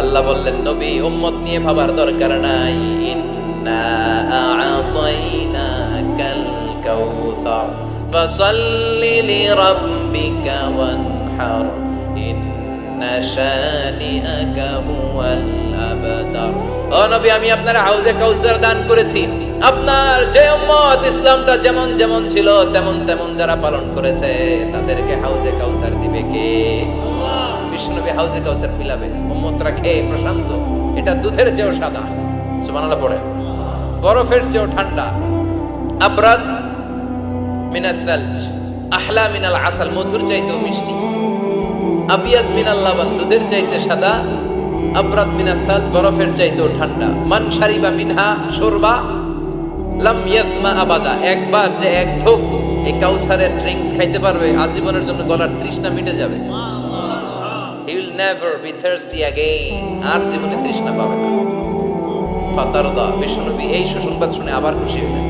আল্লাহ বললেন, নবী উম্মত নিয়ে ভাবার দরকার নাই। ইন্না আ'তাইনাকাল কাউসার ফাসাল্লি লিরাব্বিকা ওয়ানহার ইন্না শানিআকা হুয়াল আবতার। ও নবী, আমি আপনার হাউজে কাউসার দান করেছি। আপনার যে উম্মত ইসলামটা যেমন যেমন ছিল তেমন তেমন যারা পালন করেছে তাদেরকে হাউজে কাউসার দিবে কে? বিষ্ণুনবী হাউজে কাউসার মিলাবে, উম্মতরা খেয়ে প্রশান্ত। এটা দুধের চেয়েও সাদা, সুবহানাল্লাহ পড়ে, বরফের চেয়েও ঠান্ডা। আবরাদ মিনাস সালজ আহলা মিনাল আসাল, মধুর চাইতেও মিষ্টি। আবিয়াদ মিনাল লাবান, দুধের চাইতে সাদা। আবরাদ মিনাস সালজ, বরফের চাইতেও ঠান্ডা। মান শারিবা মিনহা শুরবা লাম ইয়াসমা আবাদা, একবার যে এক ঢোক এই কাউসারের ড্রিঙ্কস খাইতে পারবে আজীবনের জন্য গলার তৃষ্ণা মিটে যাবে। He will never be thirsty again, আর জীবনে তৃষ্ণা পাবে না। ফাতারদা, বিশ্বনবী এই সুসংবাদ শুনে আবার খুশি হলেন।